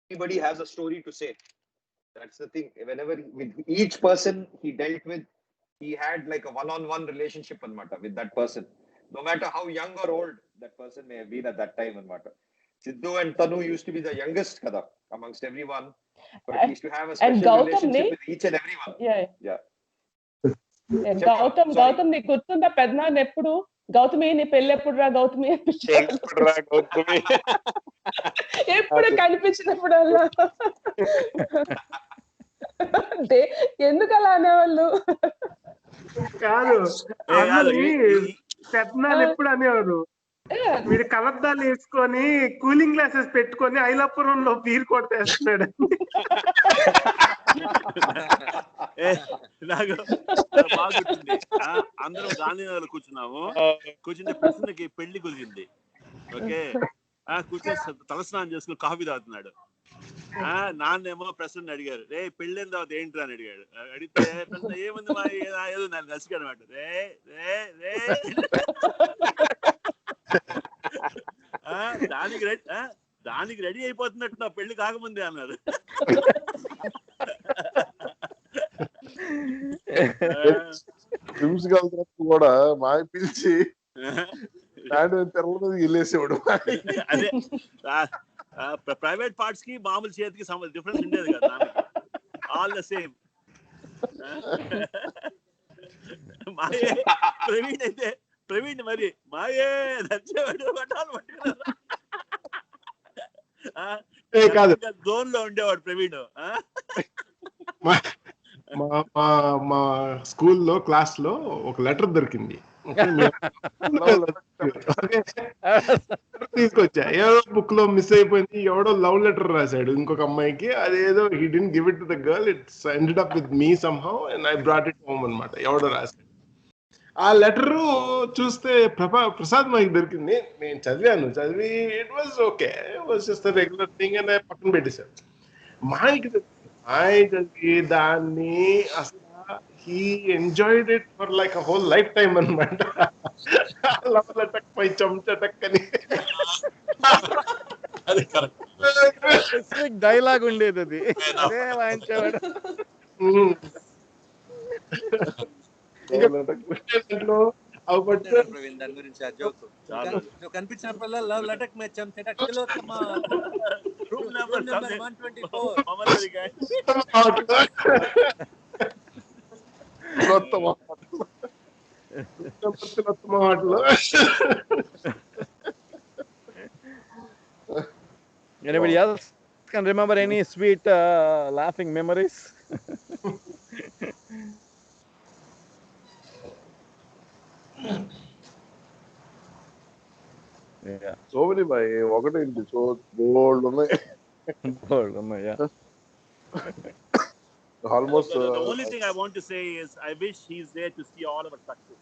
everybody has a story to say. That's the thing. Whenever with each person he dealt with, he had like a one-on-one relationship anamata with that person. No matter how young or old that person may have been at that time anamata. Sidhu and Tanu used to be the youngest kada amongst everyone, but he used to have a And special Gautam relationship ni, with each and everyone. yeah, Yeah. Gautam Sorry. Gautam నీకు గుర్తుందా పెద్దనాన్న ఎప్పుడు గౌతమి నీ పెళ్ళి ఎప్పుడు రా గౌతమి ఎప్పుడు కనిపించినప్పుడల్లా ఎందుకు అలా అనేవాళ్ళు కాదు అన్నని పెద్దనాన్న ఎప్పుడు అనేవారు వీడు కలద్దాలు వేసుకొని కూలింగ్ గ్లాసెస్ పెట్టుకొని ఐలాపురంలో బీర్ కొట్టేస్తున్నాడు. నాకు బాగుంటుంది. అందరం గాంధీనగర్ కూర్చున్నాము. కూర్చుంటే ప్రసన్నకి పెళ్లి కుదిరింది. ఓకే, కూర్చొని తలస్నానం చేసుకుని కాఫీ తాగుతున్నాడు. నాన్నేమో ప్రసన్న అడిగారు, రే పెళ్ళైన తర్వాత ఏంటి అని అడిగాడు. అడిగితే ప్రసన్న ఏముంది మా ఏదో నన్ను నసిగాడు అనమాట. రే రే రే దానికి రెడీ అయిపోతున్నట్టు నా పెళ్లి కాకముందే అన్నారు. కూడా మాయ పిలిచి తెరల మీద వెళ్ళేసేవాడు. అదే ప్రైవేట్ పార్ట్స్ కి మామూలు చేతికి డిఫరెన్స్ ఉండేది కదా, ఆల్ ద సేమ్. మాయే ప్రవీణ్ అయితే ప్రవీణ్ మరి మాయే నచ్చేవాడు, పట్టాలు పట్టుకున్నారు. జోన్ లో ఉండేవాడు ప్రవీణ్. మా స్కూల్లో క్లాస్ లో ఒక లెటర్ దొరికింది. తీసుకొచ్చా, ఏదో బుక్ లో మిస్ అయిపోయింది. ఎవడో లవ్ లెటర్ రాశాడు ఇంకొక అమ్మాయికి. అదేదో he didn't give it to the girl, it's ended up with me somehow and I brought it home అన్నమాట. ఎవడో రాశాడు. ఆ లెటర్ చూస్తే ప్రసాద్ మాకు దొరికింది. నేను చదివి it was okay, it was just regular thing అని పక్కన పెట్టేశాను. మాయకి చదివి దాన్ని అసలు he enjoyed it for like a whole lifetime అన్నమాట. లవ్ లెటర్ పై చెంచటక్ అని స్పెసిఫిక్ డైలాగ్ ఉండేది అది. అదే వాయించేవాడు. దాని గురించి ఆ జోక్ నువ్వు కనిపించినప్పుడల్లా love letter May చెంచటక్ Tilottama room number 124. Anybody else can remember any sweet laughing memories? Yeah. So many by ఒకటే ఇంటి సో బోల్డ్ ఉన్నాయి. Yeah. Almost. The only thing I want to say is I wish he's there to see all of our success.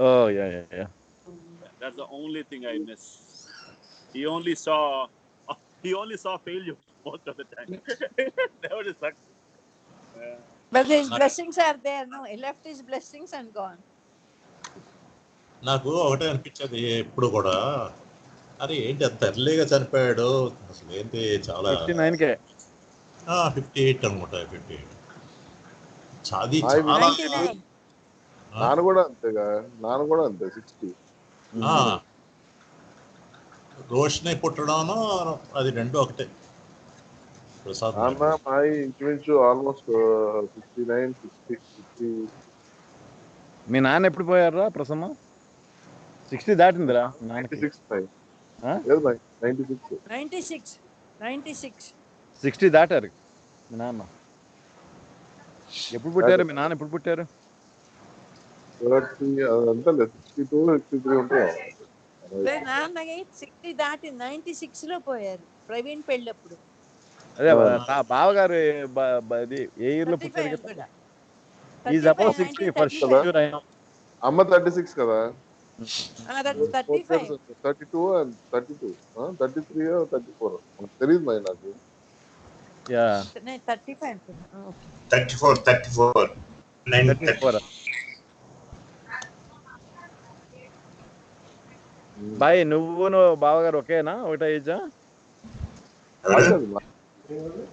Oh yeah. That's the only thing I miss. He only saw failure most of the time. Never the success. But his blessings are there. No, he left his blessings and gone. నాకు ఒకటే అనిపించేది ఎప్పుడు కూడా, అరే ఏంటి అంత ఎర్లీగా చనిపోయాడు అసలు, ఏంటి చాలా 58 అనుకుంటా, 58. నాన్న కూడా అంతేగా, నాన్న కూడా అంతే 60. రోషనే పుట్టడం అది రెండు ఒకటే. ప్రసాద్ నాన్న మాయి ఇంచుమించు ఆల్మోస్ట్ 59, 60. మీ నాన్న ఎప్పుడు పోయారా ప్రసన్న? 60 దాటిందిరా. 96. 60 దాటారు మీ నాన్న. ఎప్పుడు పుట్టారు మీ నాన్న? ఎప్పుడు పుట్టారు? 62, 63 ఉంటాయి. నాన్న 60 దాటి 96 లో పోయారు ప్రవీణ్ పెళ్ళప్పుడు. అదే బావగారు ఏ ఇయర్ లో పుట్టారు కదా? Is about 60 for sure. అమ్మ 36 కదా. 32 and 32, 33 or 34 తెలియదు మరి నాకు. 34. బాయ్ నువ్వు బావగారు ఒకేనా? ఒకటే ఏజా?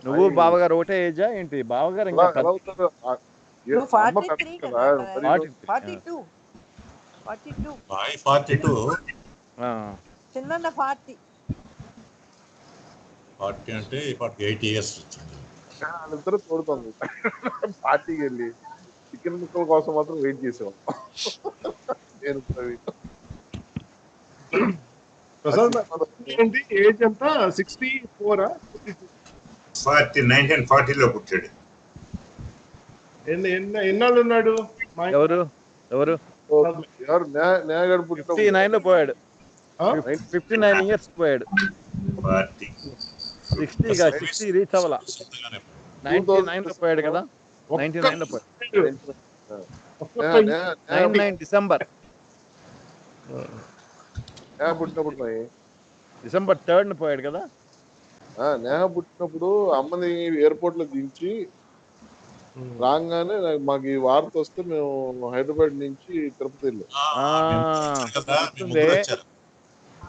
నువ్వు బావగారు ఒకటే ఏజా ఏంటి? బావగారు ఇంకా ఎలా అవుతారు? నువ్వు అమ్మ 43 పెద్ద కదా కదా. 42 42 బాయ్ 42 చిన్న 40 అంటే 8 ఇయర్స్ వచ్చింది. వాళ్ళిద్దరూ తోడుతుంది పార్టీకి వెళ్ళి చికెన్ ముక్కల కోసం మాత్రం వెయిట్ చేసేవాళ్ళం. నేను ప్రసాద్ ఏంటి ఏజ్ ఎంత? 64 1940లో పుట్టాడు. ఎన్నాళ్ళు ఉన్నాడు? ఎవరు 59 లో పోయాడు. 59 ఇయర్స్ పోయాడు. 60 రీచ్ అవ్వాల. 99 లో పోయాడు కదా. 99 లో పోయాడు. 99 డిసెంబర్ పుట్టినప్పుడు డిసెంబర్ 3 పోయాడు కదా. నేహ పుట్టినప్పుడు అమ్మని ఎయిర్పోర్ట్ లో దించి రాగానే మాకు ఈ వార్త వస్తే మేము హైదరాబాద్ నుంచి తిరుపతి వెళ్ళాం.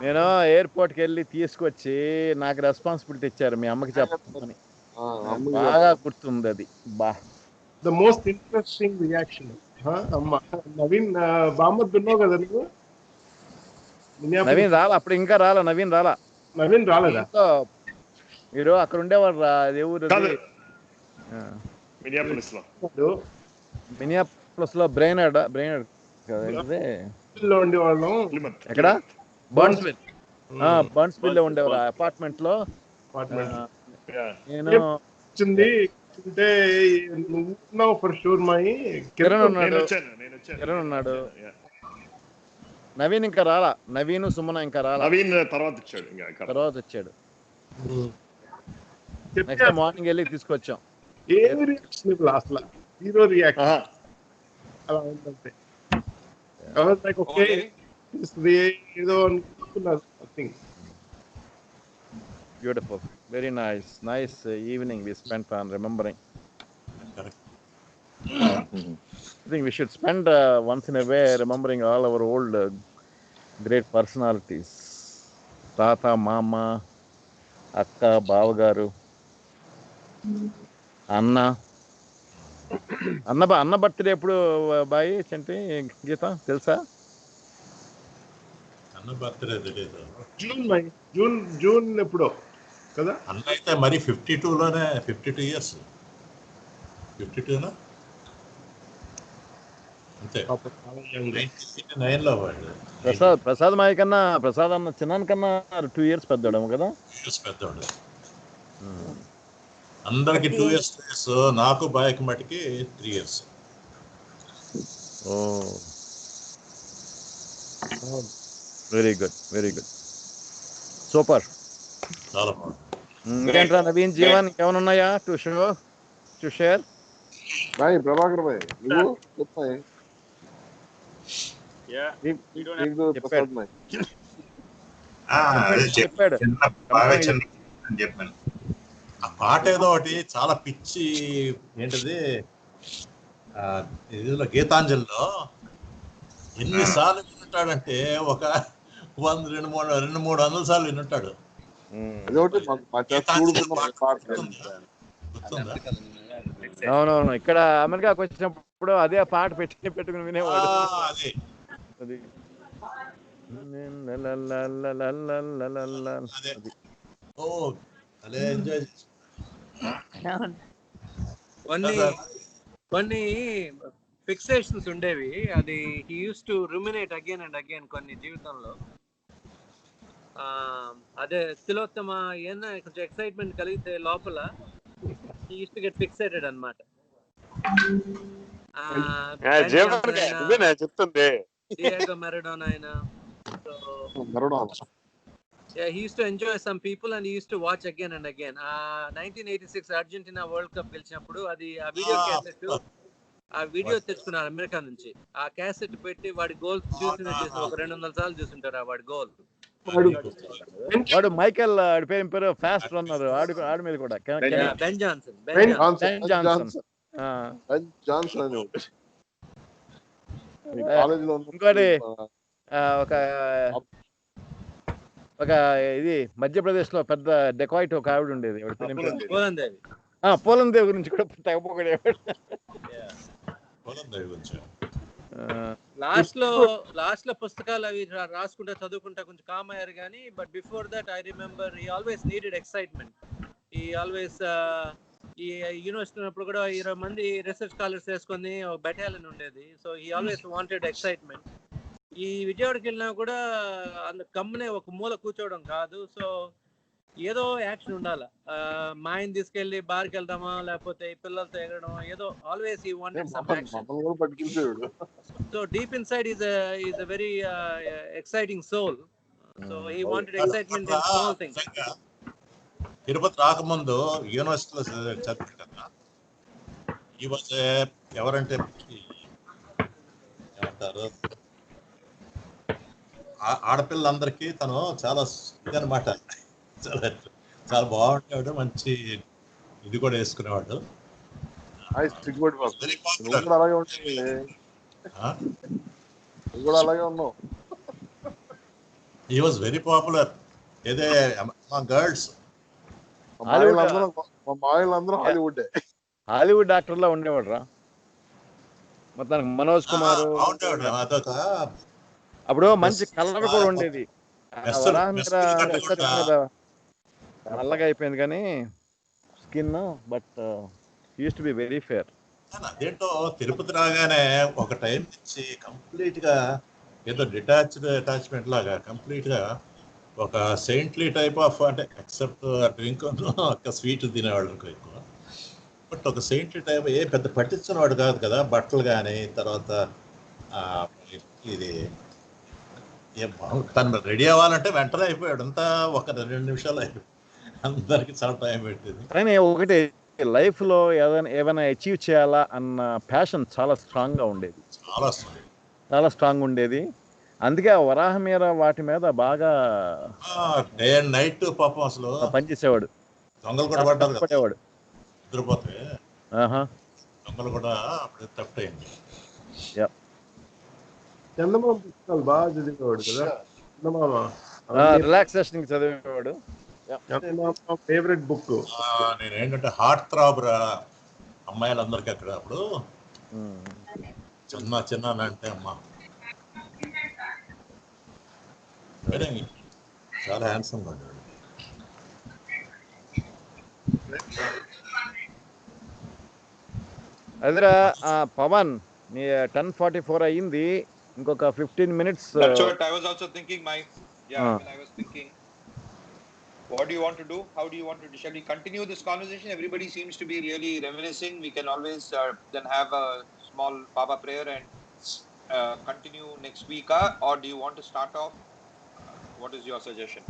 నేను ఎయిర్పోర్ట్ కి వెళ్ళి తీసుకొచ్చి నాకు రెస్పాన్సిబిలిటీ ఇచ్చారు మీ అమ్మకి చెప్పమని. బాగా గుర్తుంది అది. The most interesting reaction Naveen బామ్మద్ ఉన్నావు కదా నువ్వు. నవీన్ రాలా అప్పుడు, ఇంకా రాలా నవీన్ రాలేదా? మీరు అక్కడ ఉండేవారు రా. అది ఊరు మినియాపోలిస్ లో బ్రెయినర్డ్ లో ఉండేవాళ్ళం. ఎక్కడ? బర్న్స్విల్ లో ఉండేవారు అపార్ట్మెంట్ లో. నేను అంటే నువ్వు ఉన్నావు ఫర్ షూర్. కిరణ్ ఉన్నాడు. నవీన్ ఇంకా రాలా. నవీన్ సుమన ఇంకా రాలా. తర్వాత వచ్చాడు. నెక్స్ట్ మార్నింగ్ వెళ్ళి తీసుకొచ్చాం. ఏమి రియాక్షన్ ఇప్పుడు అసలు జీరో రియాక్షన్. అలా ఉందంటే ఏదో అనుకున్నారు. Beautiful, very nice evening we spent on remembering. I think we should spend once in a way remembering all our old great personalities. Tata, Mama, Akka, Bavagaru, అన్న బర్త్డే ఎప్పుడు bye చంటి గీత తెలుసా? అన్న birthday తెలియదు. June ఎప్పుడో కదా. అన్న అయితే మరి 52లోనే 52 ఇయర్స్ 52నా అంతే. 99లో వాడు. ప్రసాద్ మాయ కన్నా ప్రసాద్ అన్న చిన్నాన్ కన్నా 2 ఇయర్స్ పెద్దోడేమో కదా. 2 ఇయర్స్ పెద్దోడు. అందరికి 2 ఇయర్స్. నాకు బాయ్కి మటుకి 3 ఇయర్స్. Very good super. చాలా బాగుంది. ఇంకేంట్రా నవీన్ జీవన్ ఇంకేమైనా ఉన్నాయా టు షేర్? ప్రభాకర్ భాయ్ నువ్వు చెప్పాడు. చెప్పాను. ఆ పాట ఏదో ఒకటి చాలా పిచ్చి ఏంటది ఇదిలో గీతాంజలిలో ఎన్నిసార్లు వినుంటాడంటే ఒక 200-300 సార్లు వినుంటాడు. అవునవును. ఇక్కడ అమెరికాకి వచ్చినప్పుడు అదే పాట పెట్టుకుని వినేవాడు. కొన్ని ఫిక్సేషన్స్ ఉండేవి. అది he use to ruminate again and again కొన్ని జీవితంలో. అదే తిలోత్తమ ఏదైనా కొంచెం ఎక్సైట్మెంట్ కలిగితే లోపల he use to get fixated అన్నమాట. చెప్తుంది డియాగో మారడోనా అయినా. Yeah, he used to enjoy some people and he used to watch again and again. 1986 Argentina world cup గెలిచినప్పుడు అది ఆ వీడియో క్యాసెట్ ఆ వీడియో తెచ్చుకున్నారు అమెరికా నుంచి. ఆ క్యాసెట్ పెట్టి వాడి గోల్ చూసి ఒక 200 సార్లు చూసుంటారు. వాడి గోల్ వాడు మైకేల్ పేరు ఫాస్ట్ రన్నర్. ఆడి మీద కూడా బెన్ జాన్సన్. ఇంకోటి ఒక ఒక ఇది మధ్యప్రదేశ్లో పెద్ద డెకాయిట్ ఒక ఆవిడ ఉండేది. పోలందేవి. పోలందేవి గురించి కూడా తెగపోగడేవాడు. పోలందేవి గురించి లాస్ట్ లో పుస్తకాలు అవి రాసుకుంటా చదువుకుంటా కొంచెం కామ్ అయ్యారు కానీ, but before that I remember he always needed excitement. ఈ ఆల్వేస్ ఈ యూనివర్సిటీ ఉన్నప్పుడు కూడా 20 మంది రీసెర్చ్ స్కాలర్స్ వేసుకొని ఒక బెటాలియన్ ఉండేది. So he always wanted excitement. ఈ విజయవాడకి వెళ్ళినా కూడా కమ్మనే ఒక మూల కూర్చోవడం కాదు. సో ఏదో యాక్షన్ ఉండాలి. మా ఆయన తీసుకెళ్లి బార్కి వెళ్దామా, లేకపోతే పిల్లలతో ఎగరడం, ఏదో always he wanted some action. So deep inside is a very exciting soul. So he wanted excitement in small things. Tirupati రాకముందు యూనివర్సిటీలో చదివాడు కదా. ఈ వాజ్ ఎవరంటే ఏమంటారు, ఆడపిల్లలందరికీ తను చాలా ఇదనమాట. చాలా చాలా బాగుంటాడు, మంచి ఇది కూడా వేసుకునేవాడు. అలాగే ఉంటుంది, అలాగే ఉన్నావు. He was very popular. ఏదే మా గర్ల్స్ హాలీవుడ్ యాక్టర్ లా ఉండేవాడు రా మొత్తానికి. మనోజ్ కుమార్ అదొక అప్పుడు మంచి కలర్ కూడా ఉండేది. నల్లగా అయిపోయింది కానీ skin, but use to be very fair. అదేంటో తిరుపతి రాగానే ఒక టైం నుంచి కంప్లీట్ గా ఏదో అటాచ్మెంట్ లాగా కంప్లీట్ గా ఒక సెయింట్లీ టైప్ ఆఫ్, అంటే ఎక్సెప్ట్ డ్రింక్ ఒక స్వీట్ తినేవాళ్ళు ఎక్కువ, బట్ ఒక సెయింట్లీ టైప్ ఏ పెద్ద పట్టించుకునేవాడు కాదు కదా. బట్టలు కానీ తర్వాత ఇది తను రెడీ అవ్వాలంటే వెంటనే అయిపోయాడు. అంతా ఒక 2 నిమిషాలు అయిపోయి అందరికి చాలా టైం పెట్టింది. కానీ ఒకటి లైఫ్ లో ఏమైనా అచీవ్ చేయాలా అన్న ప్యాషన్ చాలా స్ట్రాంగ్ గా ఉండేది, చాలా స్ట్రాంగ్ ఉండేది. అందుకే ఆ వరాహ మీద వాటి మీద బాగా డే అండ్ నైట్ పాపం అసలు పనిచేసేవాడు. దొంగలు కూడా పడ్డారు, నిద్రపోతే దొంగలు కూడా అప్పుడు థెఫ్ట్ అయింది. చందమామ పుస్తకాలు బాగా చదివేవాడు కదా. చందమామ రిలాక్సేషన్ చదివేవాడు. Favourite book. నేను ఏంటంటే హార్ట్ థ్రాబ్ అమ్మాయిలందరికీ అక్కడ అప్పుడు చిన్న చిన్న అంటే అమ్మా చాలా హ్యాండ్సమ్ గా ఉన్నాడు. అదిరా పవన్, 10:44 అయ్యింది, ఇంకొక 15 minutes. That's what I was also thinking, Mike. I was thinking, what do you want to do? How do you want to do? Shall we continue this conversation? Everybody seems to be really reminiscing. We can always then have a small Baba prayer and continue next week. Or do you want to start off? What is your suggestion?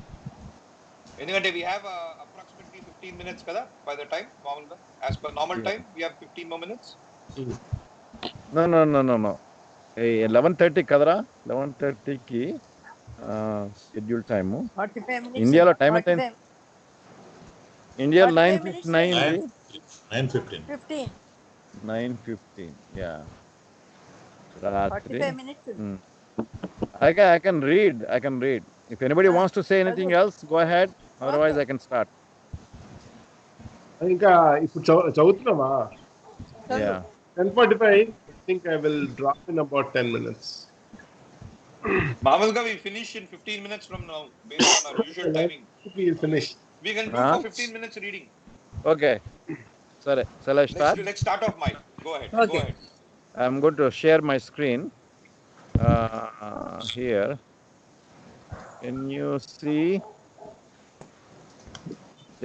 Anyway, we have approximately 15 minutes kada, by the time. As per normal time, we have 15 more minutes. No. 11:30 కదరా, 11:30కి schedule time. ఇండియాలో time ఎంత? ఇండియాలో 9:59. 9:15 yeah రాత్రి. I can read. If anybody wants to say anything else, go ahead. Otherwise, I can start. ఇంకా ఇప్పుడు చదువుతున్నావా? Yeah. 10:45. I think I will drop in about 10 minutes. Mamalga, we finish in 15 minutes from now, based on our usual timing. We will finish. We can do for 15 minutes reading. Okay. Sorry. Shall I start? Let's start off, Mike. Go ahead. Okay. Go ahead. I'm going to share my screen here. Can you see?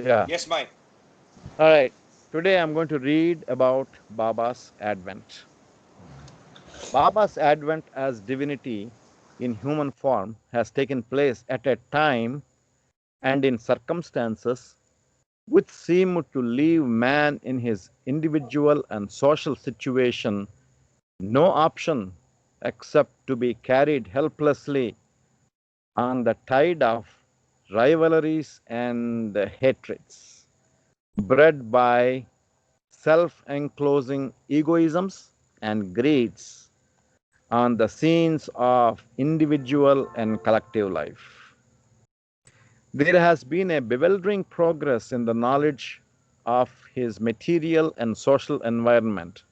Yeah. Yes, Mike. All right. Today I'm going to read about Baba's Advent. Baba's Advent as divinity in human form has taken place at a time and in circumstances which seem to leave man in his individual and social situation no option except to be carried helplessly on the tide of rivalries and hatreds, bred by self-enclosing egoisms and greeds on the scenes of individual and collective life. There has been a bewildering progress in the knowledge of his material and social environment,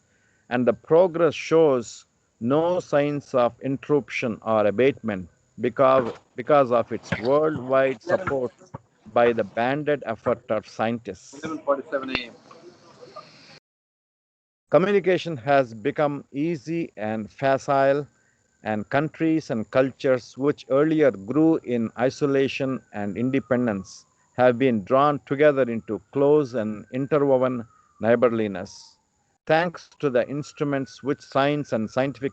and the progress shows no signs of interruption or abatement because of its worldwide support by the banded effort of scientists. 11:47 a.m. Communication has become easy and facile, and countries and cultures which earlier grew in isolation and independence have been drawn together into close and interwoven neighborliness. Thanks to the instruments which science and scientific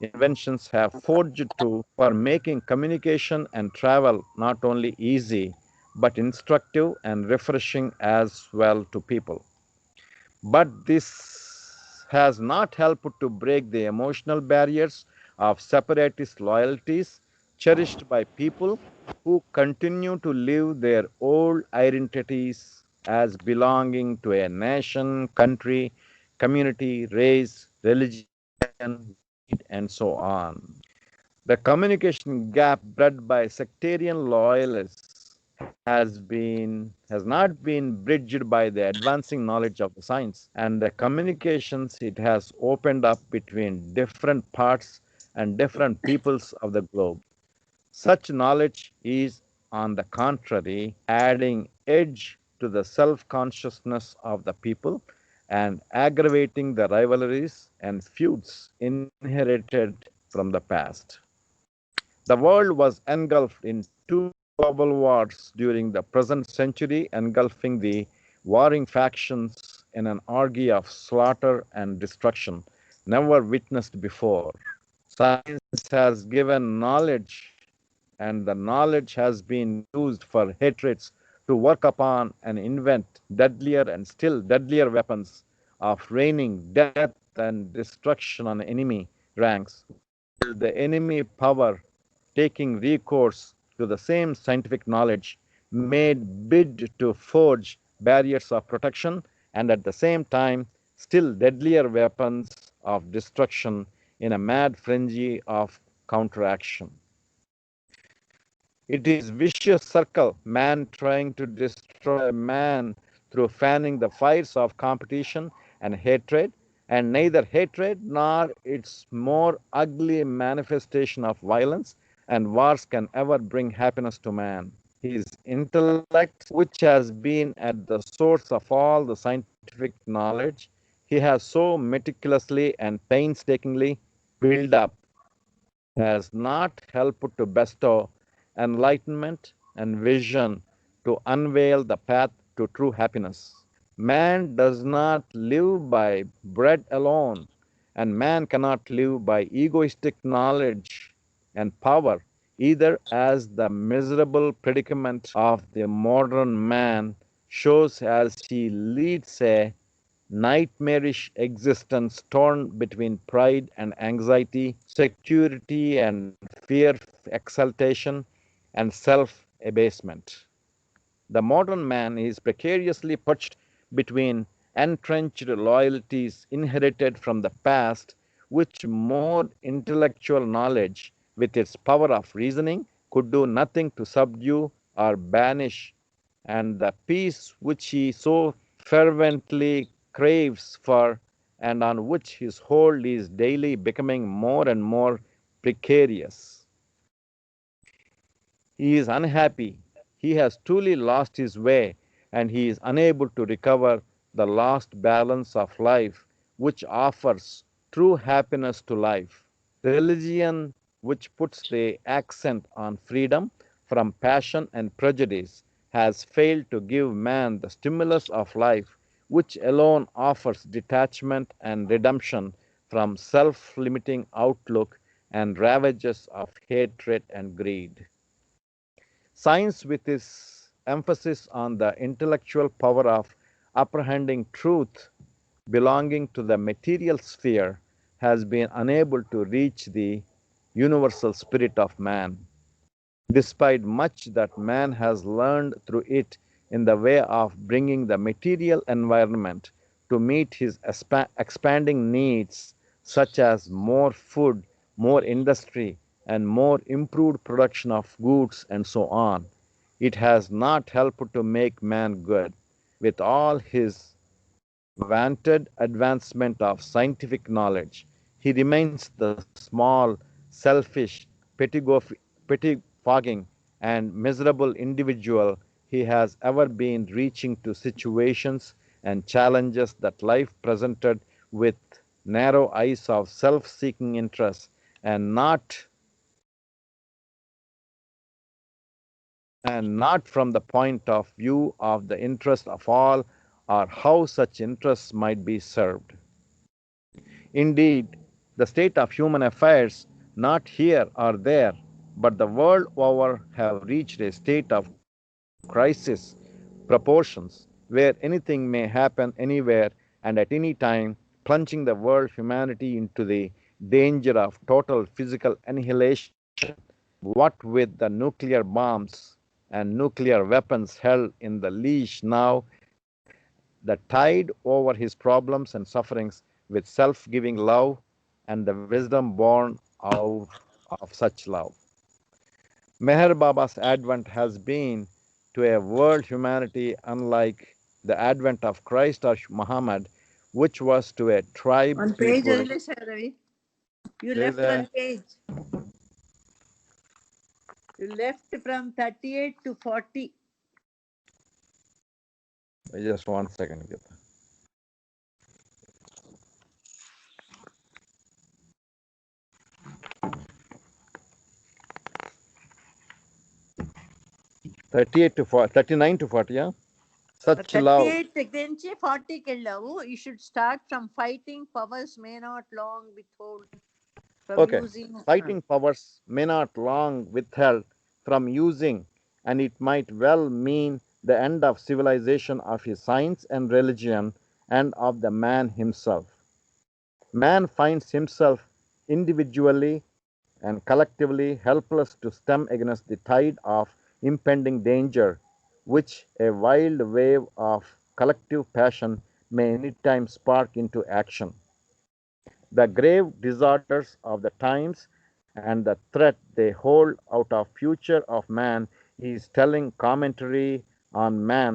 inventions have forged to for making communication and travel not only easy but instructive and refreshing as well to people. But this has not helped to break the emotional barriers of separatist loyalties cherished by people who continue to live their old identities as belonging to a nation, country, community, race, religion, creed, and so on. The communication gap bred by sectarian loyalists has not been bridged by the advancing knowledge of the science and the communications it has opened up between different parts and different peoples of the globe. Such knowledge is, on the contrary, adding edge to the self-consciousness of the people and aggravating the rivalries and feuds inherited from the past. The world was engulfed in two global wars during the present century, engulfing the warring factions in an orgy of slaughter and destruction never witnessed before. Science has given knowledge, and the knowledge has been used for hatreds to work upon and invent deadlier and still deadlier weapons of raining death and destruction on enemy ranks, while the enemy power, taking recourse to the same scientific knowledge, made bid to forge barriers of protection and at the same time still deadlier weapons of destruction in a mad frenzy of counteraction. It is vicious circle, man trying to destroy man through fanning the fires of competition and hatred, and neither hatred nor its more ugly manifestation of violence and wars can ever bring happiness to man. His intellect, which has been at the source of all the scientific knowledge, he has so meticulously and painstakingly built up, has not helped to bestow enlightenment and vision to unveil the path to true happiness. Man does not live by bread alone, and man cannot live by egoistic knowledge and power either, as the miserable predicament of the modern man shows as he leads a nightmarish existence torn between pride and anxiety, security and fear, exaltation and self abasement. The modern man is precariously perched between entrenched loyalties inherited from the past, which more intellectual knowledge, with its power of reasoning, could do nothing to subdue or banish, and the peace which he so fervently craves for, and on which his hold is daily becoming more and more precarious. He is unhappy. He has truly lost his way, and he is unable to recover the lost balance of life which offers true happiness to life. Religion, which puts the accent on freedom from passion and prejudice, has failed to give man the stimulus of life, which alone offers detachment and redemption from self limiting outlook and ravages of hatred and greed. Science, with its emphasis on the intellectual power of apprehending truth belonging to the material sphere, has been unable to reach the universal spirit of man, despite much that man has learned through it in the way of bringing the material environment to meet his expanding needs, such as more food, more industry, and more improved production of goods, and so on. It has not helped to make man good. With all his vaunted advancement of scientific knowledge, he remains the small, selfish, pettifogging, and miserable individual he has ever been, reaching to situations and challenges that life presented with narrow eyes of self-seeking interest, and not from the point of view of the interest of all, or how such interests might be served. Indeed, the state of human affairs, not here or there, but the world over, have reached a state of crisis proportions, where anything may happen anywhere and at any time, plunging the world humanity into the danger of total physical annihilation. What with the nuclear bombs and nuclear weapons held in the leash now, the tide over his problems and sufferings with self-giving love and the wisdom born out of such love. Meher Baba's advent has been to a world humanity unlike the advent of Christ or Muhammad, which was to a tribe One page people. Ravi. You left one page. You left from 38 to 40. Just 1 second. Gita. to 39 to 40, yeah? Such love. 38 నుంచి 40 కి వెళ్ళావు. You should start from fighting powers may not long withhold from Okay. using. Fighting powers may not long withheld from using, and it might well mean the end of civilization, of his science and religion, and of the man himself. Man finds himself individually and collectively helpless to stem against the tide of impending danger, which a wild wave of collective passion may anytime spark into action. The grave disorders of the times and the threat they hold out of future of man is telling commentary on man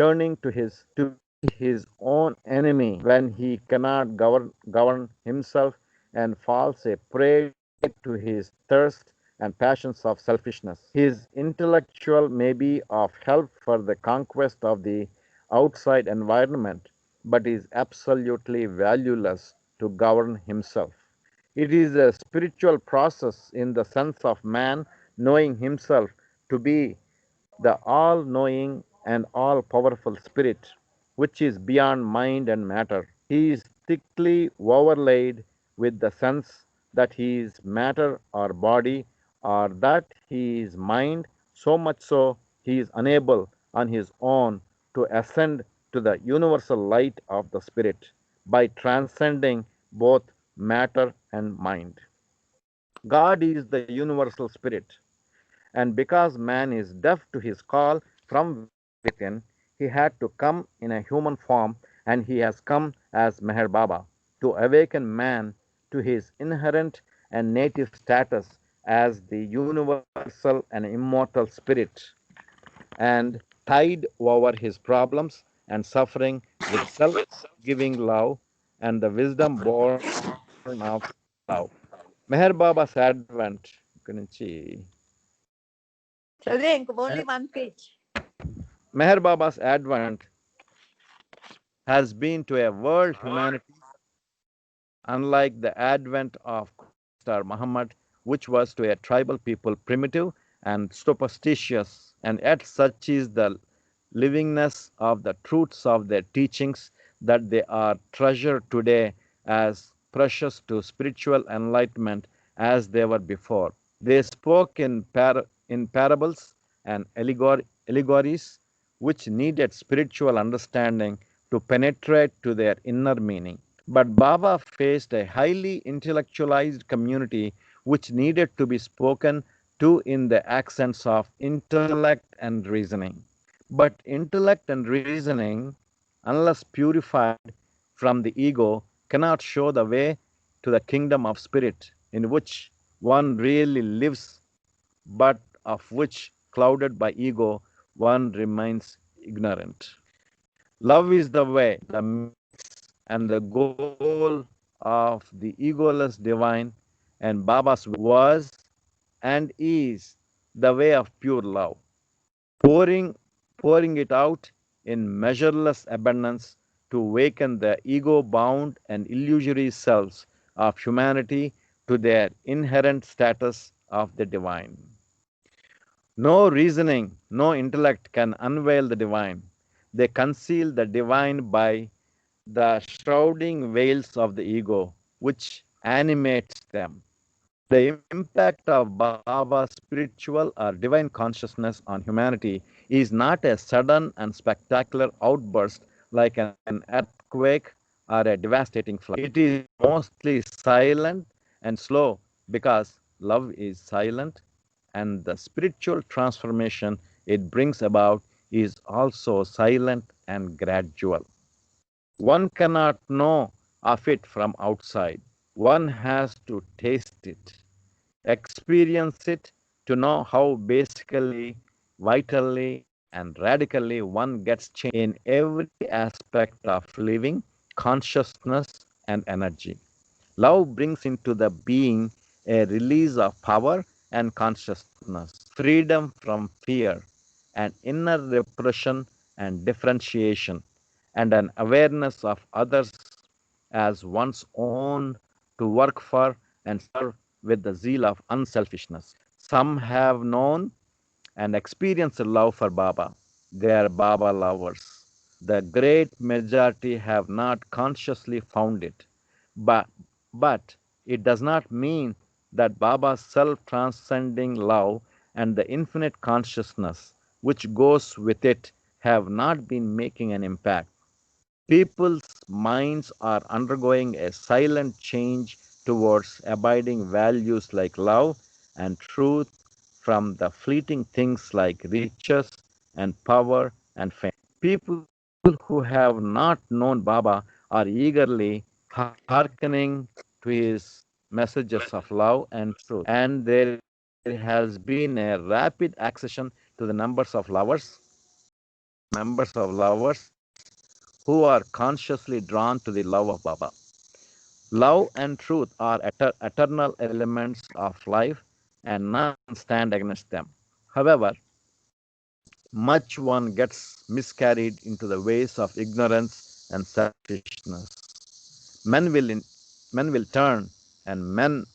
turning to be his own enemy when he cannot govern himself and falls a prey to his thirst and passions of selfishness. His intellectual may be of help for the conquest of the outside environment, but is absolutely valueless to govern himself. It is a spiritual process in the sense of man knowing himself to be the all-knowing and all-powerful spirit, which is beyond mind and matter. He is thickly overlaid with the sense that he is matter or body, or that he is mind, so much so he is unable on his own to ascend to the universal light of the spirit by transcending both matter and mind. God is the universal spirit, and because man is deaf to his call from within, he had to come in a human form, and he has come as Meher Baba to awaken man to his inherent and native status as the universal and immortal spirit, and tide over his problems and suffering with self-giving love and the wisdom born of love. Meher Baba's advent, చదివే ఇంక only one page. Meher Baba's advent has been to a world humanity unlike the advent of Christ or Muhammad, which was to a tribal people primitive and superstitious, and yet such is the livingness of the truths of their teachings that they are treasured today as precious to spiritual enlightenment as they were before. They spoke in parables and allegories which needed spiritual understanding to penetrate to their inner meaning. But Baba faced a highly intellectualized community which needed to be spoken to in the accents of intellect and reasoning. But intellect and reasoning, unless purified from the ego, cannot show the way to the kingdom of spirit in which one really lives, but of which, clouded by ego, one remains ignorant. Love is the way, the means, and the goal of the egoless divine, and Baba's was and is the way of pure love, pouring, pouring it out in measureless abundance to awaken the ego-bound and illusory selves of humanity to their inherent status of the divine. No reasoning, no intellect can unveil the divine. They conceal the divine by the shrouding veils of the ego, which animates them. The impact of Baba's spiritual or divine consciousness on humanity is not a sudden and spectacular outburst like an earthquake or a devastating flood. It is mostly silent and slow because love is silent, and the spiritual transformation it brings about is also silent and gradual. One cannot know of it from outside. One has to taste it, experience it to know how basically, vitally, and radically one gets changed in every aspect of living, consciousness, and energy. Love brings into the being a release of power and consciousness, freedom from fear, an inner repression and differentiation, and an awareness of others as one's own to work for and serve with the zeal of unselfishness. Some have known and experienced love for Baba. They are Baba lovers. The great majority have not consciously found it. But, but it does not mean that Baba's self-transcending love and the infinite consciousness which goes with it have not been making an impact. People's minds are undergoing a silent change towards abiding values like love and truth from the fleeting things like riches and power and fame. People who have not known Baba are eagerly hearkening to his messages of love and truth. And there has been a rapid accession to the members of lovers who are consciously drawn to the love of Baba. Love and truth are eternal elements of life, and none can stand against them. However, much one gets miscarried into the ways of ignorance and selfishness. Men will turn, and men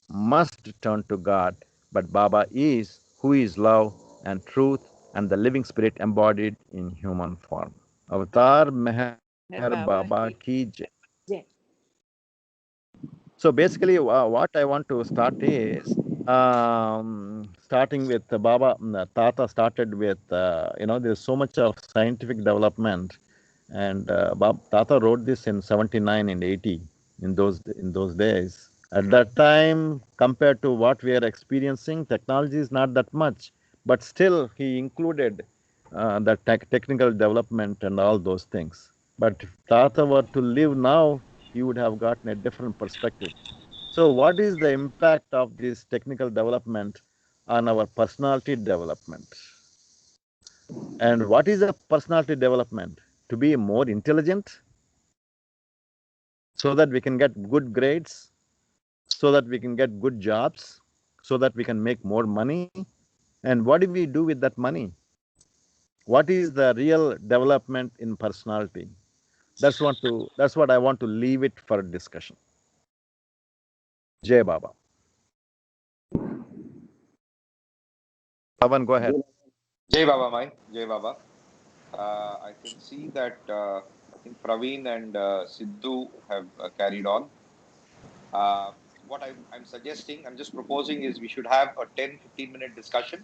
must turn to God, but Baba is who is love and truth and the living spirit embodied in human form. Avatar Meher Baba ki jai. So basically, what I want to start is starting with Baba. Tata started with there's so much of scientific development, and Tata wrote this in 79 and 80 in those days. At that time, compared to what we are experiencing, technology is not that much, but still he included the technical development and all those things. But if Tata were to live now, he would have gotten a different perspective. So what is the impact of this technical development on our personality development? And what is a personality development? To be more intelligent so that we can get good grades, so that we can get good jobs, so that we can make more money. And what do we do with that money? What is the real development in personality? That's what I want to leave it for discussion. Jai Baba. Pavan, go ahead. Jai Baba, Mai. Jai Baba. I can see that I think Praveen and Sidhu have carried on. What I'm suggesting, I'm just proposing is we should have a 10-15 minute discussion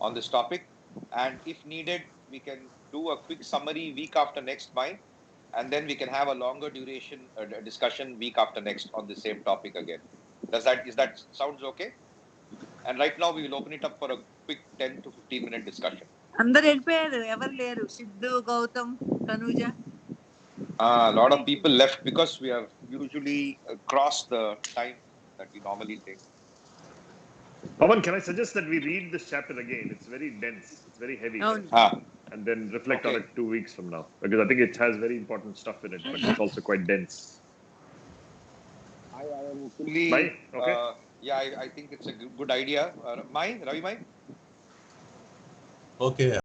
on this topic. And if needed, we can do a quick summary week after next, Mai. And then we can have a longer duration discussion week after next on the same topic again. Is that sounds okay? And right now we will open it up for a quick 10 to 15 minute discussion. అందరు వెళ్ళిపోయారు ఎవరు లేరు Siddhu Gautam Tanuja A lot of people left because we are usually across the time that we normally take. Pawan, can I suggest that we read this chapter again? It's very dense. It's very heavy. అవును. And then reflect on Okay. it 2 weeks from now, because I think it has very important stuff in it, but it's also quite dense. I am fully. Bye. Okay. Yeah, I think it's a good idea. Ravi, Mai? Okay.